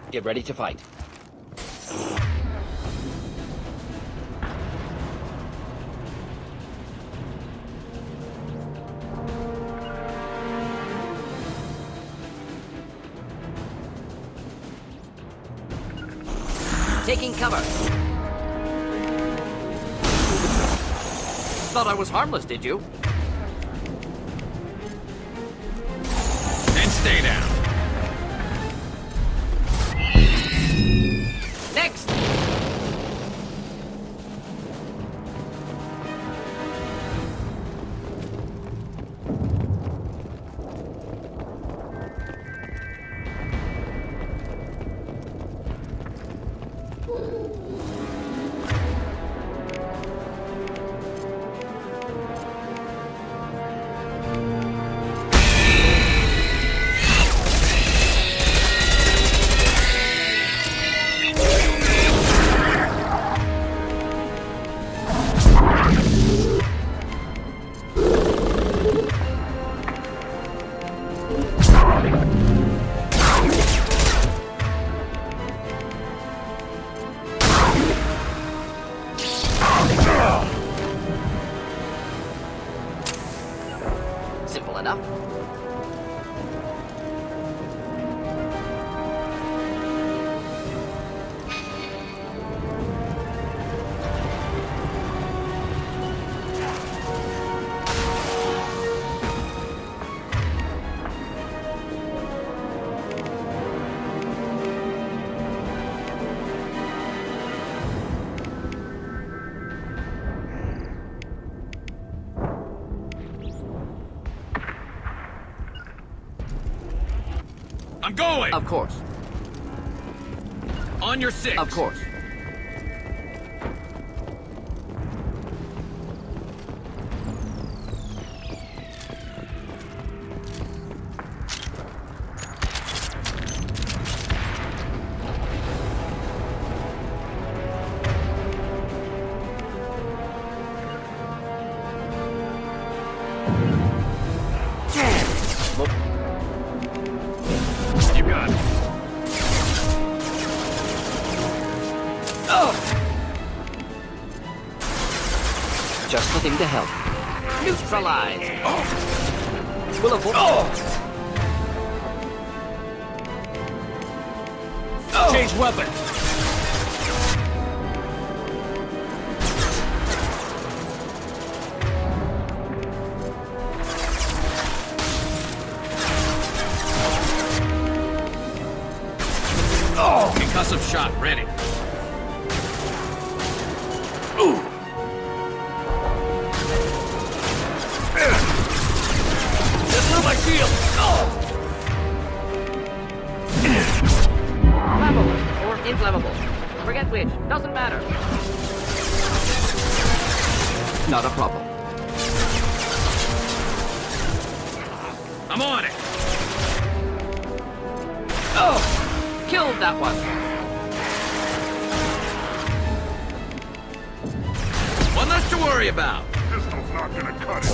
Get ready to fight. Taking cover. Thought I was harmless, did you? Then stay down. Next! Simple enough. I'm going! Of course. On your six. Of course. You got it. Just the thing to help. Neutralize. Will avoid. Change weapon. Concussive shot ready. Just through my shield. Flammable or inflammable. Forget which. Doesn't matter. Not a problem. I'm on it. Killed that one. One less to worry about. Pistol's not gonna cut it.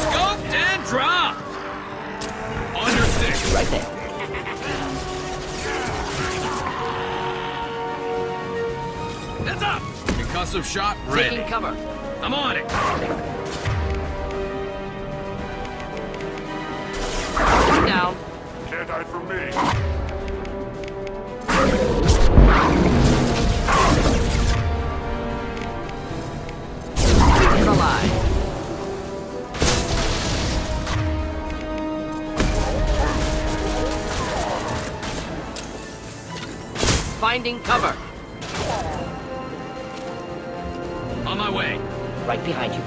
Scoped and dropped. On your six. Right there. Concussive shot ready. Taking cover. I'm on it. One down. Can't hide from me. Creature alive. Finding cover. On my way. Right behind you.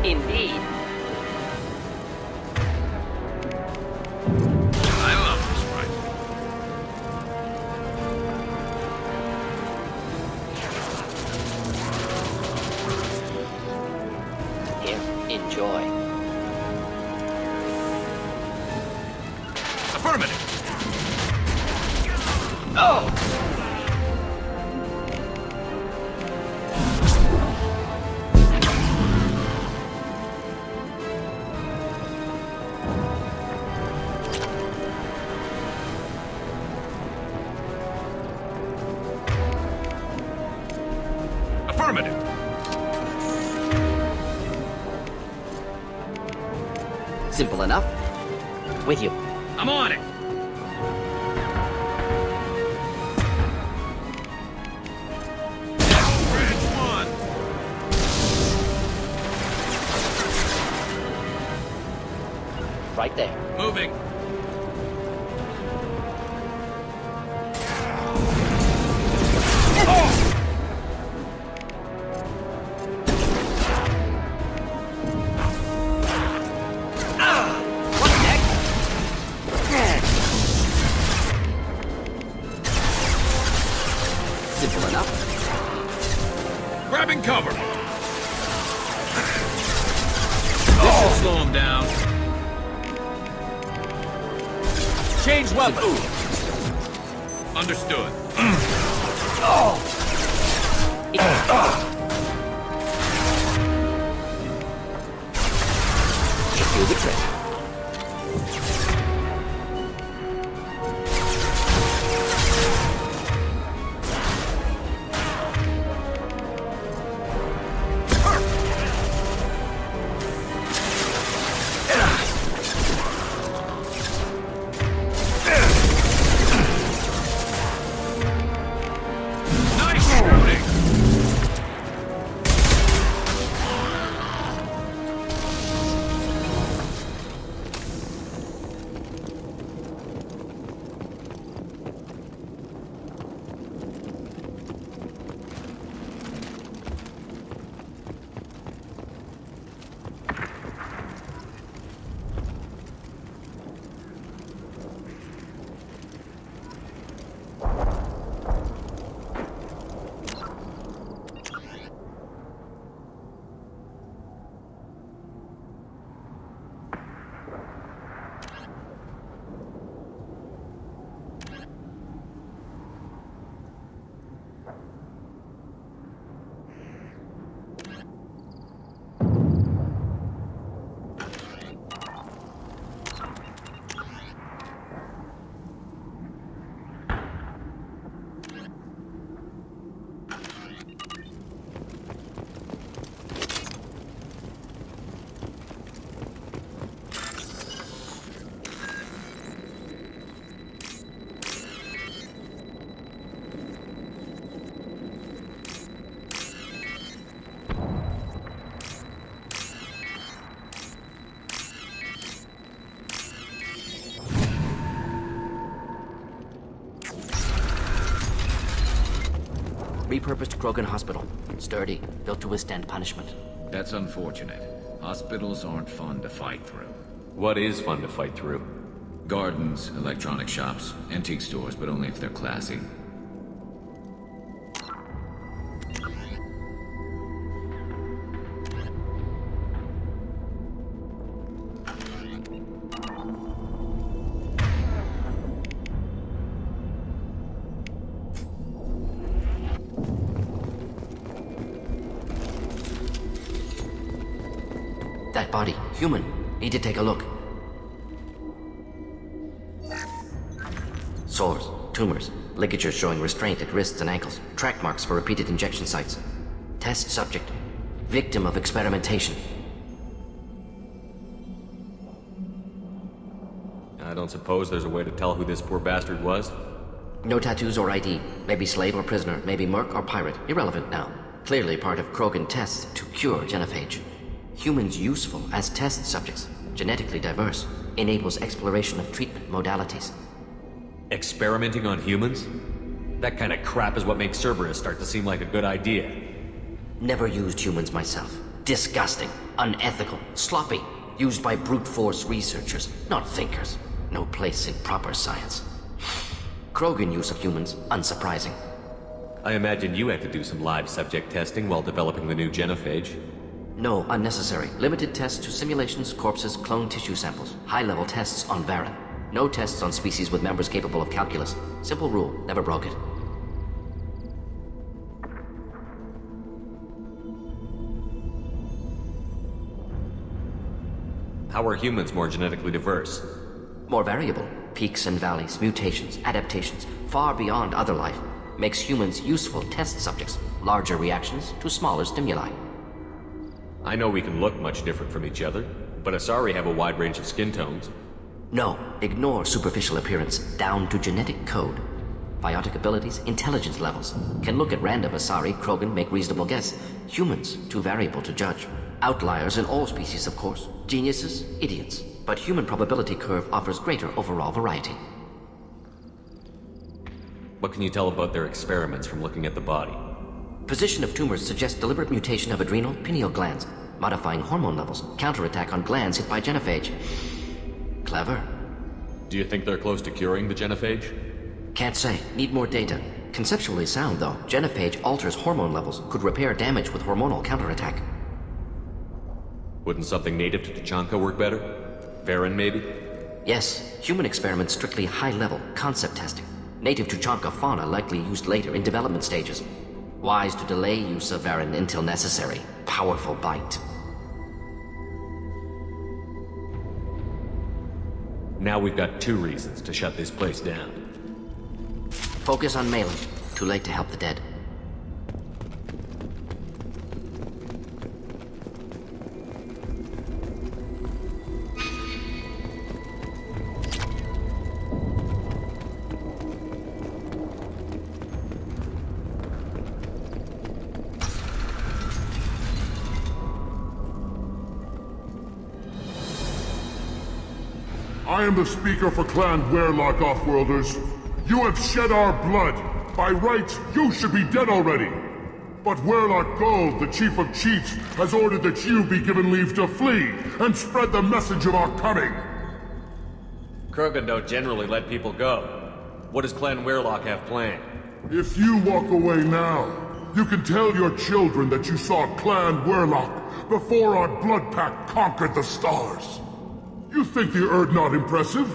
Indeed. I love this rifle. Here, enjoy. Affirmative. Oh! Affirmative. Simple enough. With you. I'm on it. Bridge one. Right there. Moving. What's next? Simple enough. Grabbing cover. This should slow him down. Change weapon. Understood. Just do the trick. Nice shooting. Repurposed Krogan Hospital. Sturdy, built to withstand punishment. That's unfortunate. Hospitals aren't fun to fight through. What is fun to fight through? Gardens, electronic shops, antique stores, but only if they're classy. body. Human. Need to take a look. Sores, tumors, ligatures showing restraint at wrists and ankles, track marks for repeated injection sites. Test subject. Victim of experimentation. I don't suppose there's a way to tell who this poor bastard was? No tattoos or ID. Maybe slave or prisoner. Maybe merc or pirate. Irrelevant now. Clearly part of Krogan tests to cure genophage. Humans useful as test subjects. Genetically diverse. Enables exploration of treatment modalities. Experimenting on humans? That kind of crap is what makes Cerberus start to seem like a good idea. Never used humans myself. Disgusting. Unethical. Sloppy. Used by brute force researchers, not thinkers. No place in proper science. Krogan use of humans, unsurprising. I imagine you had to do some live subject testing while developing the new genophage. No, unnecessary. Limited tests to simulations, corpses, cloned tissue samples. High-level tests on Varren. No tests on species with members capable of calculus. Simple rule, never broke it. How are humans more genetically diverse? More variable. Peaks and valleys, mutations, adaptations, far beyond other life. Makes humans useful test subjects. Larger reactions to smaller stimuli. I know we can look much different from each other, but Asari have a wide range of skin tones. No, ignore superficial appearance, down to genetic code. Biotic abilities, intelligence levels. Can look at random Asari, Krogan, make reasonable guess. Humans, too variable to judge. Outliers in all species, of course. Geniuses, idiots. But human probability curve offers greater overall variety. What can you tell about their experiments from looking at the body? Position of tumors suggests deliberate mutation of adrenal, pineal glands, modifying hormone levels, counterattack on glands hit by genophage. Clever. Do you think they're close to curing the genophage? Can't say. Need more data. Conceptually sound, though. Genophage alters hormone levels, could repair damage with hormonal counterattack. Wouldn't something native to Tachanka work better? Varren, maybe? Yes. Human experiments strictly high-level, concept testing. Native Tuchanka fauna likely used later in development stages. Wise to delay use of Varren until necessary. Powerful bite. Now we've got 2 reasons to shut this place down. Focus on Malin. Too late to help the dead. I am the speaker for Clan Werlock, Offworlders. You have shed our blood. By rights, you should be dead already. But Werlock Gold, the Chief of Chiefs, has ordered that you be given leave to flee and spread the message of our coming. Krogan don't generally let people go. What does Clan Werlock have planned? If you walk away now, you can tell your children that you saw Clan Werlock before our blood pact conquered the stars. You think the Erd not impressive?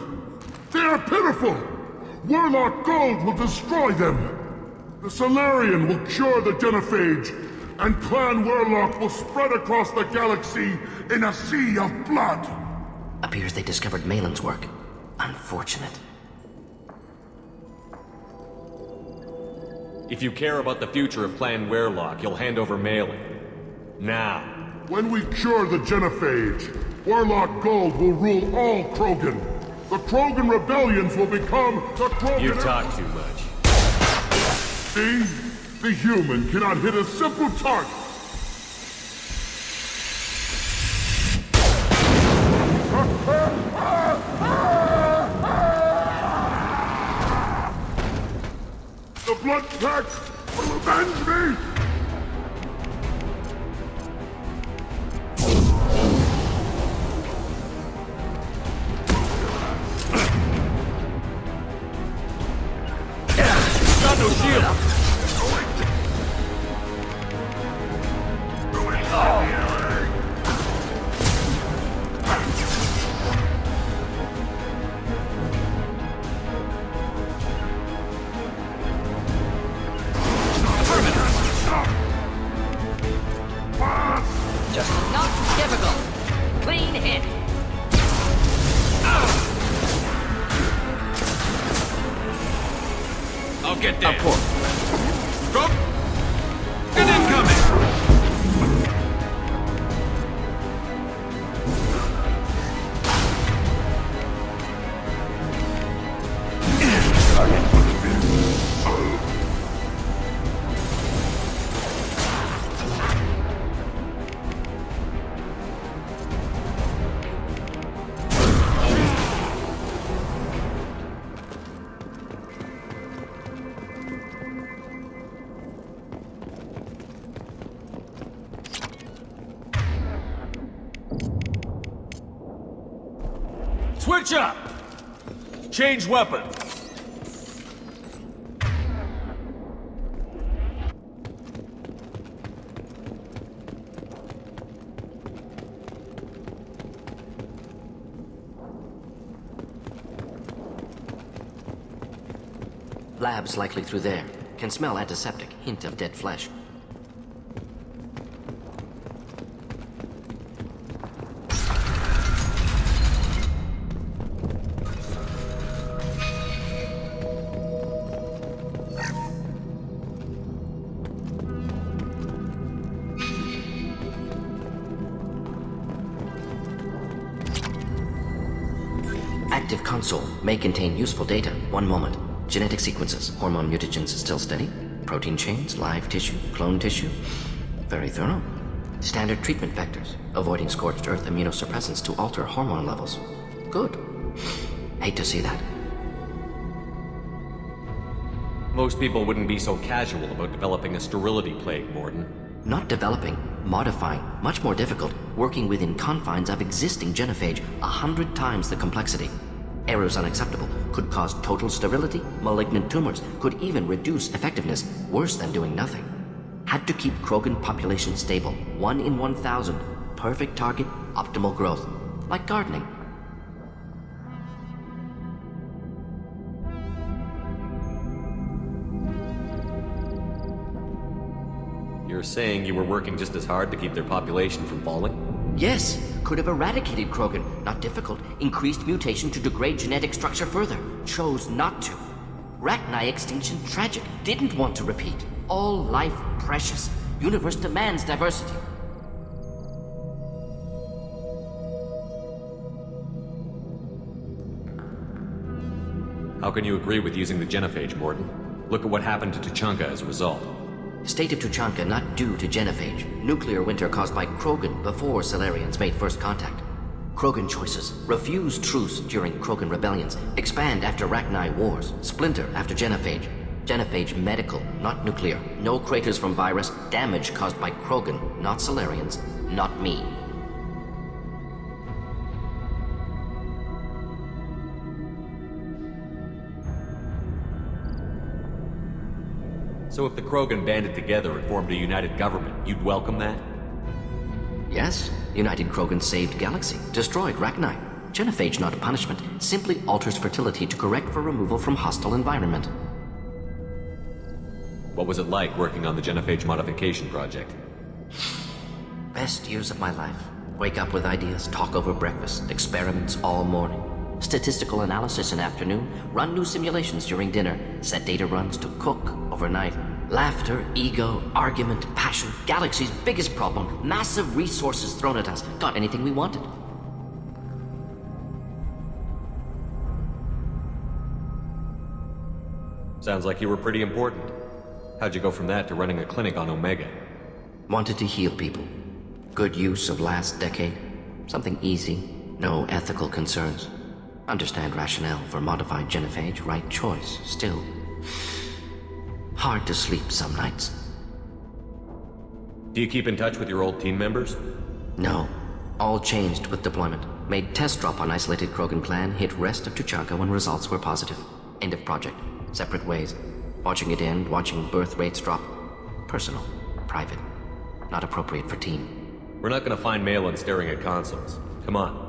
They are pitiful! Werlock Gold will destroy them! The Solarian will cure the genophage, and Clan Werlock will spread across the galaxy in a sea of blood! Appears they discovered Malin's work. Unfortunate. If you care about the future of Clan Werlock, you'll hand over Malin. Now. When we cure the genophage, Werlock Gold will rule all Krogan. The Krogan rebellions will become the Krogan... You talk too much. See? The human cannot hit a simple target. The Blood Pact will avenge me! Got no shield! I'll get there. Of course. Krogan incoming! Switch up! Change weapon. Lab's likely through there. Can smell antiseptic, hint of dead flesh. Active console may contain useful data. One moment. Genetic sequences, hormone mutagens still steady. Protein chains, live tissue, clone tissue. Very thorough. Standard treatment vectors, avoiding scorched earth immunosuppressants to alter hormone levels. Good. Hate to see that. Most people wouldn't be so casual about developing a sterility plague, Mordin. Not developing, modifying, much more difficult, working within confines of existing genophage, 100 times the complexity. Errors unacceptable, could cause total sterility, malignant tumors, could even reduce effectiveness, worse than doing nothing. Had to keep Krogan population stable, 1 in 1,000, perfect target, optimal growth. Like gardening. You're saying you were working just as hard to keep their population from falling? Yes, could have eradicated Krogan. Not difficult. Increased mutation to degrade genetic structure further. Chose not to. Rachni extinction tragic. Didn't want to repeat. All life precious. Universe demands diversity. How can you agree with using the genophage, Mordin? Look at what happened to Tuchanka as a result. State of Tuchanka not due to genophage. Nuclear winter caused by Krogan before Solarians made first contact. Krogan choices. Refuse truce during Krogan rebellions. Expand after Rachni wars. Splinter after genophage. Genophage medical, not nuclear. No craters from virus. Damage caused by Krogan, not Solarians, not me. So if the Krogan banded together and formed a united government, you'd welcome that? Yes, United Krogan saved Galaxy, destroyed Rachni. Genophage not a punishment, simply alters fertility to correct for removal from hostile environment. What was it like working on the genophage modification project? Best years of my life. Wake up with ideas, talk over breakfast, experiments all morning. Statistical analysis in afternoon, run new simulations during dinner, set data runs to cook overnight. Laughter, ego, argument, passion, Galaxy's biggest problem, massive resources thrown at us. Got anything we wanted. Sounds like you were pretty important. How'd you go from that to running a clinic on Omega? Wanted to heal people. Good use of last decade. Something easy, no ethical concerns. Understand rationale for modified genophage, right choice, still. Hard to sleep some nights. Do you keep in touch with your old team members? No. All changed with deployment. Made test drop on isolated Krogan clan, hit rest of Tuchanka when results were positive. End of project. Separate ways. Watching it end, watching birth rates drop. Personal. Private. Not appropriate for team. We're not gonna find Malin staring at consoles. Come on.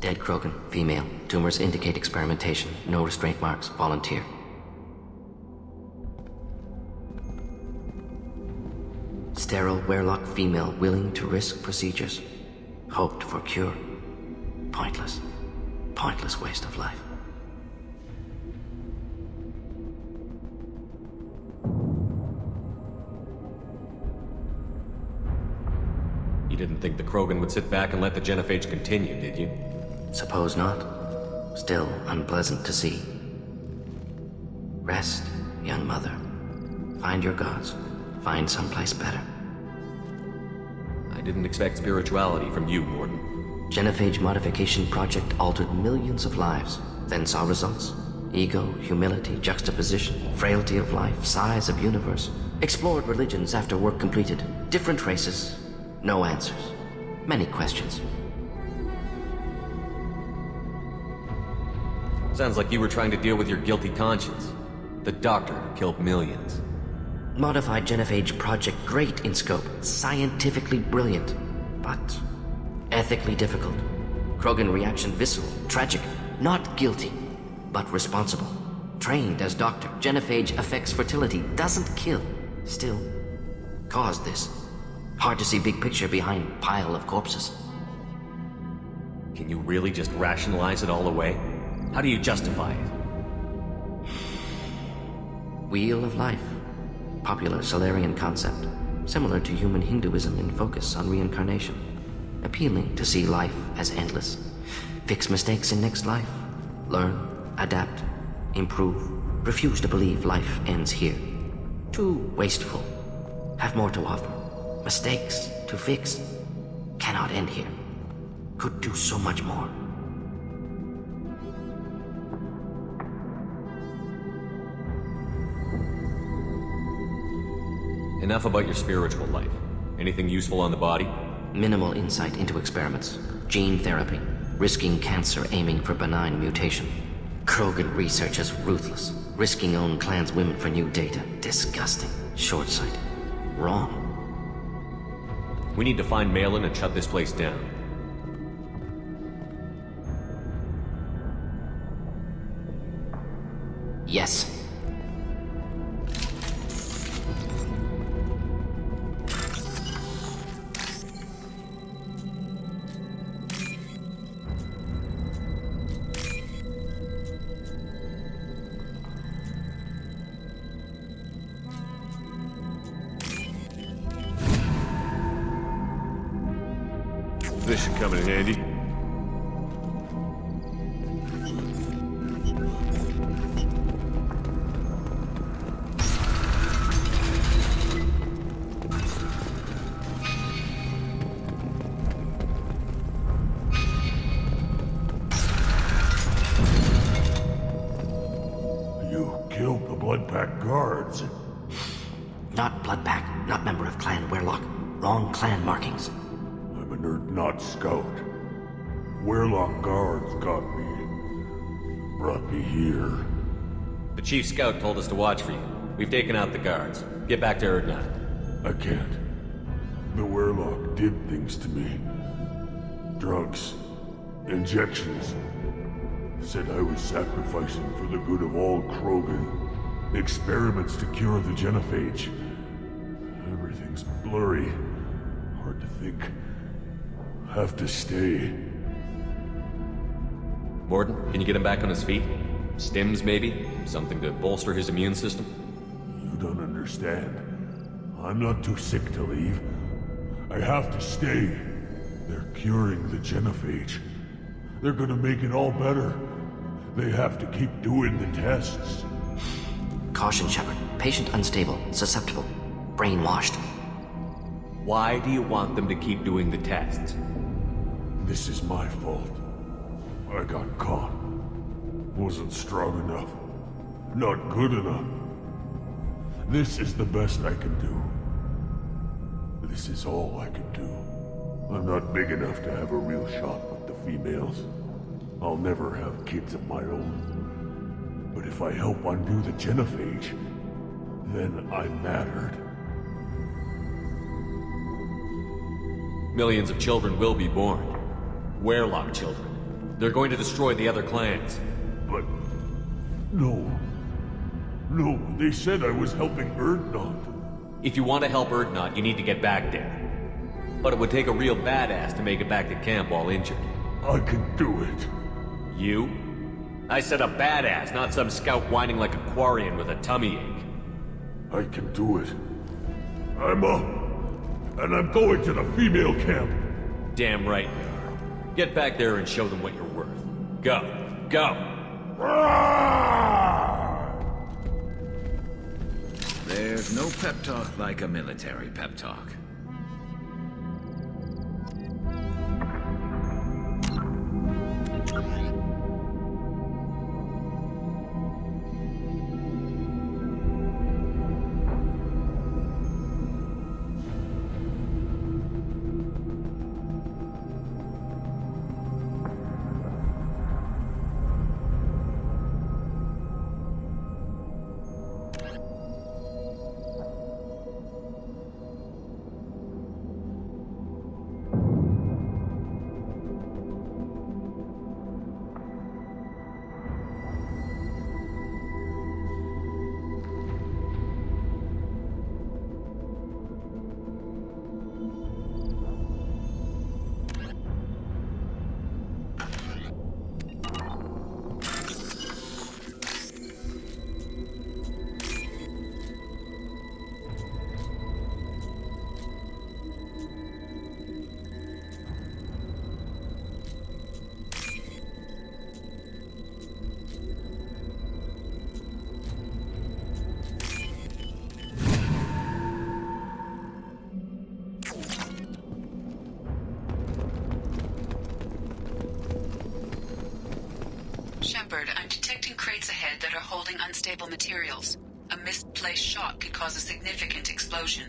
Dead Krogan, female. Tumors indicate experimentation. No restraint marks. Volunteer. Sterile Werlock female willing to risk procedures. Hoped for cure. Pointless. Pointless waste of life. You didn't think the Krogan would sit back and let the genophage continue, did you? Suppose not. Still unpleasant to see. Rest, young mother. Find your gods. Find someplace better. I didn't expect spirituality from you, Mordin. Genophage modification project altered millions of lives, then saw results. Ego, humility, juxtaposition, frailty of life, size of universe. Explored religions after work completed. Different races. No answers. Many questions. Sounds like you were trying to deal with your guilty conscience. The doctor who killed millions. Modified genophage project great in scope, scientifically brilliant, but ethically difficult. Krogan reaction visceral, tragic, not guilty, but responsible. Trained as doctor, genophage affects fertility, doesn't kill, still caused this. Hard to see big picture behind pile of corpses. Can you really just rationalize it all away? How do you justify it? Wheel of life. Popular Solarian concept. Similar to human Hinduism in focus on reincarnation. Appealing to see life as endless. Fix mistakes in next life. Learn, adapt, improve. Refuse to believe life ends here. Too wasteful. Have more to offer. Mistakes to fix. Cannot end here. Could do so much more. Enough about your spiritual life. Anything useful on the body? Minimal insight into experiments. Gene therapy. Risking cancer aiming for benign mutation. Krogan research is ruthless. Risking own clan's women for new data. Disgusting. Short sight. Wrong. We need to find Malin and shut this place down. Yes. This should come in handy. You killed the Blood Pack guards. Not Bloodpack, not member of Clan Werlock. Wrong clan markings. I'm an Urdnot scout. Werlock guards got me. Brought me here. The chief scout told us to watch for you. We've taken out the guards. Get back to Urdnot. I can't. The Werlock did things to me. Drugs. Injections. Said I was sacrificing for the good of all Krogan. Experiments to cure the genophage. Everything's blurry. Hard to think. Have to stay. Mordin, can you get him back on his feet? Stims, maybe? Something to bolster his immune system? You don't understand. I'm not too sick to leave. I have to stay. They're curing the genophage. They're gonna make it all better. They have to keep doing the tests. Caution, Shepard. Patient unstable, susceptible, brainwashed. Why do you want them to keep doing the tests? This is my fault. I got caught. Wasn't strong enough. Not good enough. This is the best I can do. This is all I can do. I'm not big enough to have a real shot with the females. I'll never have kids of my own. But if I help undo the genophage, then I'm mattered. Millions of children will be born. Werlock children. They're going to destroy the other clans. But... no. No, they said I was helping Urdnot. If you want to help Urdnot, you need to get back there. But it would take a real badass to make it back to camp while injured. I can do it. You? I said a badass, not some scout whining like a Quarian with a tummy ache. I can do it. I'm up. And I'm going to the female camp. Damn right you are. Get back there and show them what you're worth. Go. Go! There's no pep talk like a military pep talk. Shepard, I'm detecting crates ahead that are holding unstable materials. A misplaced shot could cause a significant explosion.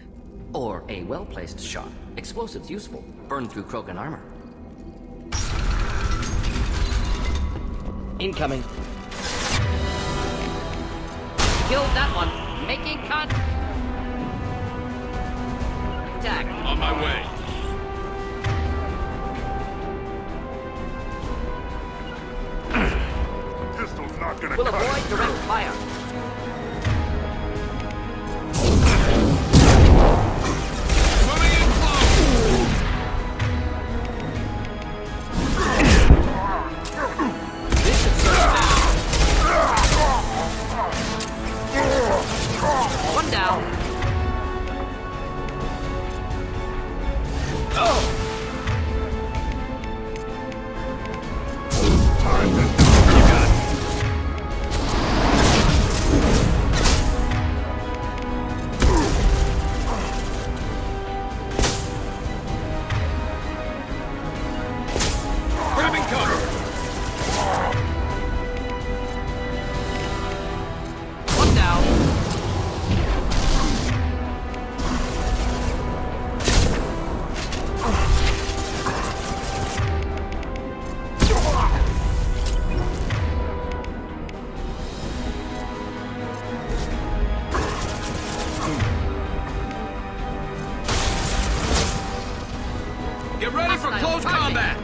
Or a well-placed shot. Explosives useful. Burn through Krogan armor. Incoming. Killed that one. Making cut. Attack. On my way. Pistol's not gonna Will cut avoid it. direct fire. Moving in close. This should slow down. One down. Grabbing cover. One down. Get ready for close Charging. combat.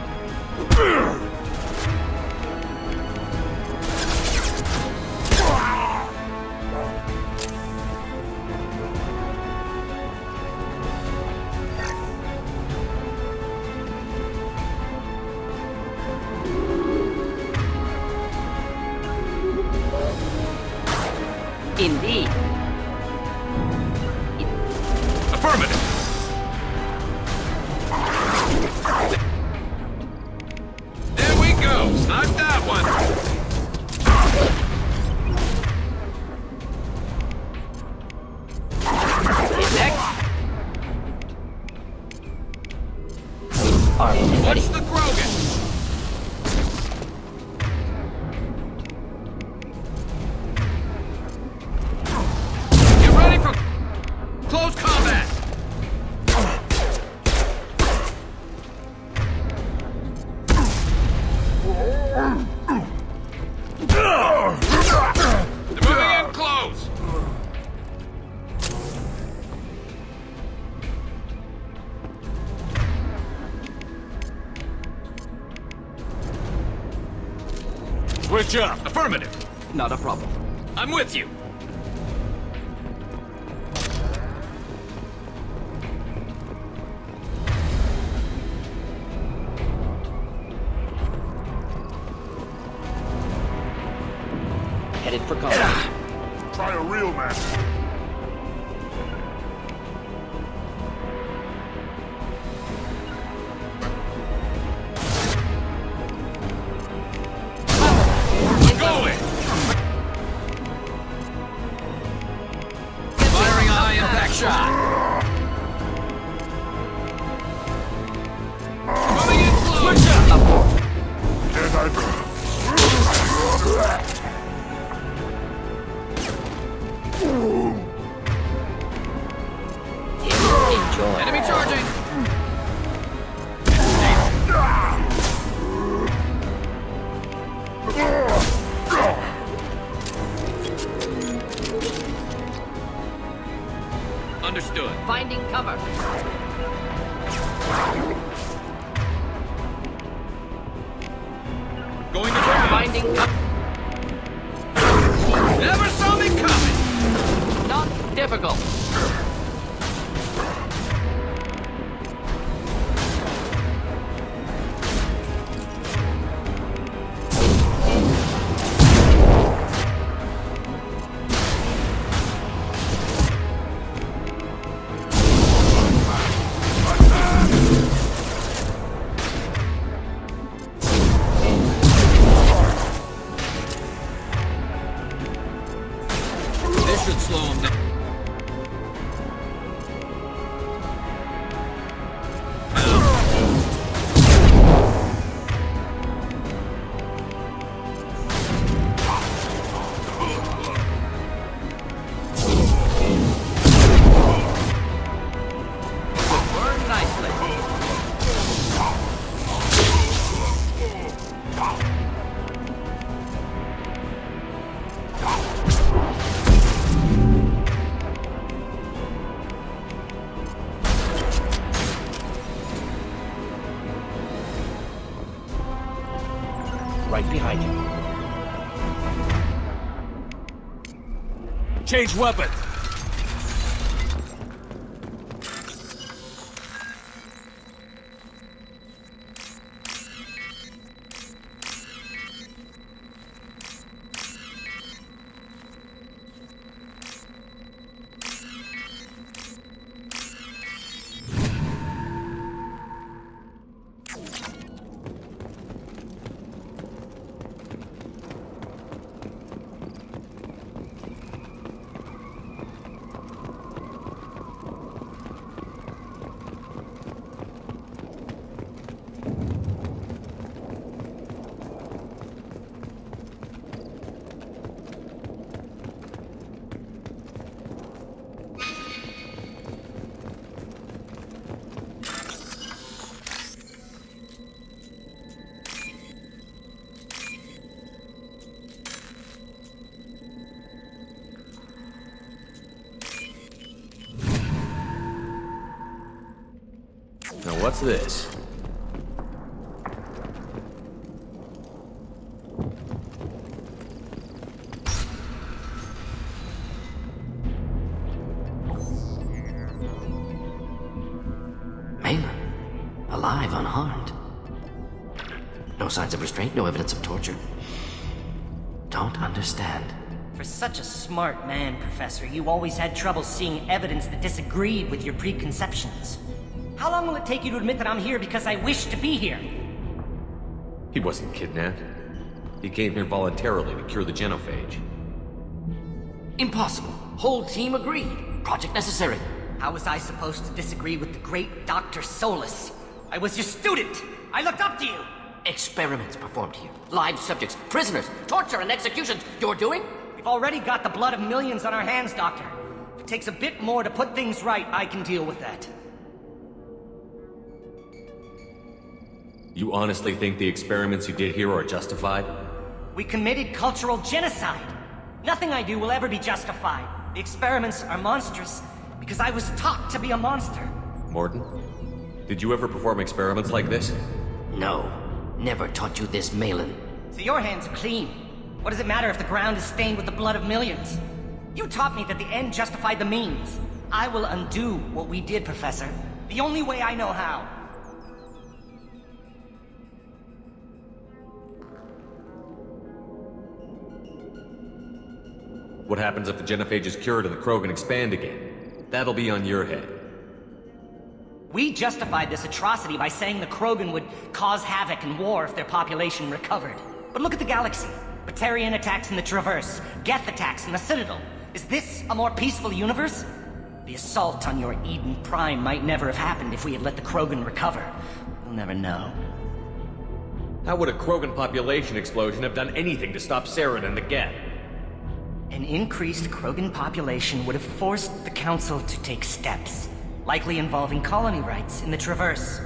Indeed. Affirmative. There we go. Snipe that one. Next. Arm ready. What's the Krogan? Get ready for close combat. They're moving in close. Switch up. Affirmative. Not a problem. I'm with you. Headed for combat. Try a real man. Going! Firing a high impact shot. Coming in close. Enjoy. Enemy charging. Understood. Finding cover. Going to ground. Finding cover. Never saw me coming. Not difficult. This should slow him down. Burn nicely. Right behind you. Change weapon. Now what's this? Malin, alive, unharmed. No signs of restraint, no evidence of torture. Don't understand. For such a smart man, Professor, you always had trouble seeing evidence that disagreed with your preconceptions. How long will it take you to admit that I'm here because I wish to be here? He wasn't kidnapped. He came here voluntarily to cure the genophage. Impossible. Whole team agreed. Project necessary. How was I supposed to disagree with the great Dr. Solus? I was your student! I looked up to you! Experiments performed here. Live subjects, prisoners, torture and executions. You're doing? We've already got the blood of millions on our hands, Doctor. If it takes a bit more to put things right, I can deal with that. You honestly think the experiments you did here are justified? We committed cultural genocide. Nothing I do will ever be justified. The experiments are monstrous because I was taught to be a monster. Mordin, did you ever perform experiments like this? No. Never taught you this, Malin. So your hands are clean. What does it matter if the ground is stained with the blood of millions? You taught me that the end justified the means. I will undo what we did, Professor. The only way I know how. What happens if the genophage is cured and the Krogan expand again? That'll be on your head. We justified this atrocity by saying the Krogan would cause havoc and war if their population recovered. But look at the galaxy. Batarian attacks in the Traverse, Geth attacks in the Citadel. Is this a more peaceful universe? The assault on your Eden Prime might never have happened if we had let the Krogan recover. We'll never know. How would a Krogan population explosion have done anything to stop Saren and the Geth? An increased Krogan population would have forced the Council to take steps, likely involving colony rights in the Traverse.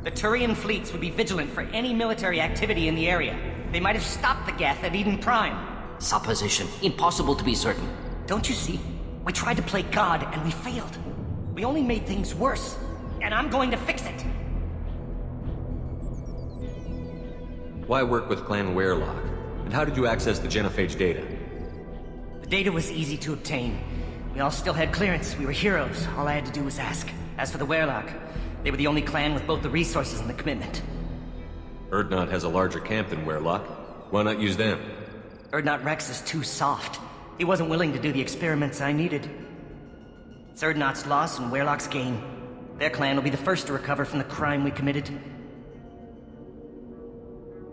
The Turian fleets would be vigilant for any military activity in the area. They might have stopped the Geth at Eden Prime. Supposition. Impossible to be certain. Don't you see? We tried to play God and we failed. We only made things worse. And I'm going to fix it. Why work with Clan Werelock? And how did you access the genophage data? The data was easy to obtain. We all still had clearance. We were heroes. All I had to do was ask. As for the Werelock, they were the only clan with both the resources and the commitment. Urdnot has a larger camp than Werelock. Why not use them? Urdnot Rex is too soft. He wasn't willing to do the experiments I needed. It's Urdnot's loss and Werelock's gain. Their clan will be the first to recover from the crime we committed.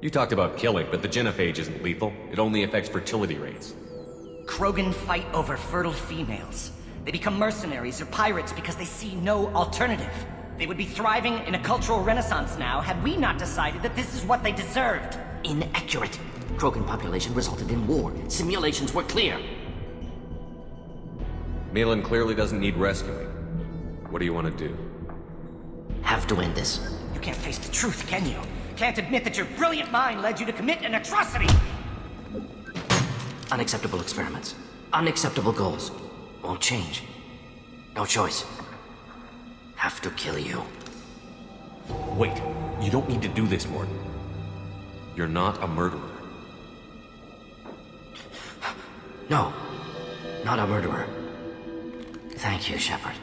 You talked about killing, but the genophage isn't lethal. It only affects fertility rates. Krogan fight over fertile females. They become mercenaries or pirates because they see no alternative. They would be thriving in a cultural renaissance now had we not decided that this is what they deserved. Inaccurate. Krogan population resulted in war. Simulations were clear. Malin clearly doesn't need rescuing. What do you want to do? Have to end this. You can't face the truth, can you? Can't admit that your brilliant mind led you to commit an atrocity! Unacceptable experiments. Unacceptable goals. Won't change. No choice. Have to kill you. Wait, you don't need to do this, Mordin. You're not a murderer. No. Not a murderer. Thank you, Shepard.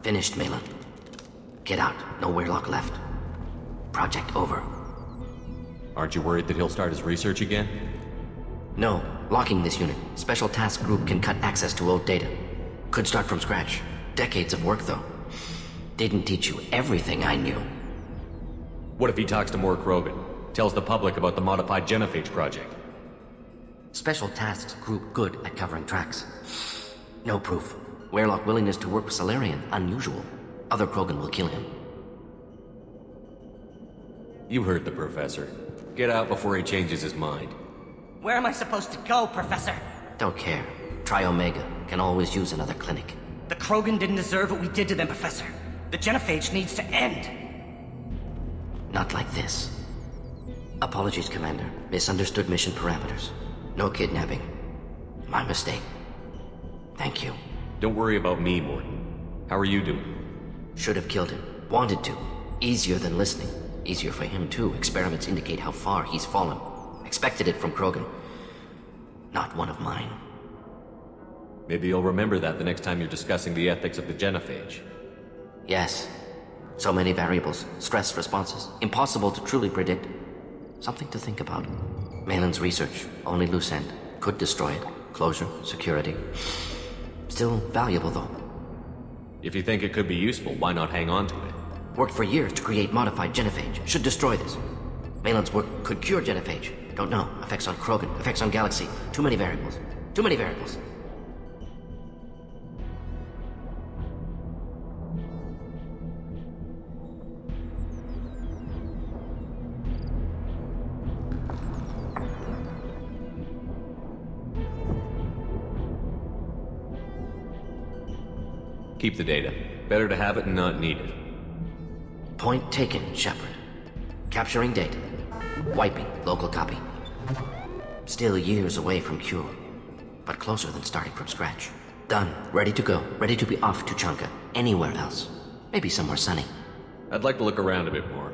Finished, Malin. Get out. No Werelock left. Project over. Aren't you worried that he'll start his research again? No. Locking this unit. Special Task Group can cut access to old data. Could start from scratch. Decades of work, though. Didn't teach you everything I knew. What if he talks to more Krogan? Tells the public about the modified genophage project? Special Tasks Group good at covering tracks. No proof. Werelock willingness to work with Salarian, unusual. Other Krogan will kill him. You heard the Professor. Get out before he changes his mind. Where am I supposed to go, Professor? Don't care. Try Omega. Can always use another clinic. The Krogan didn't deserve what we did to them, Professor. The genophage needs to end. Not like this. Apologies, Commander. Misunderstood mission parameters. No kidnapping. My mistake. Thank you. Don't worry about me, Mordin. How are you doing? Should have killed him. Wanted to. Easier than listening. Easier for him, too. Experiments indicate how far he's fallen. Expected it from Krogan. Not one of mine. Maybe you'll remember that the next time you're discussing the ethics of the genophage. Yes. So many variables. Stress responses. Impossible to truly predict. Something to think about. Malin's research. Only loose end. Could destroy it. Closure. Security. Still valuable, though. If you think it could be useful, why not hang on to it? Worked for years to create modified genophage. Should destroy this. Malin's work could cure genophage. Don't know. Effects on Krogan. Effects on Galaxy. Too many variables. Too many variables. Keep the data. Better to have it and not need it. Point taken, Shepard. Capturing data. Wiping local copy. Still years away from cure, but closer than starting from scratch. Done. Ready to go. Ready to be off to Chanka. Anywhere else. Maybe somewhere sunny. I'd like to look around a bit more.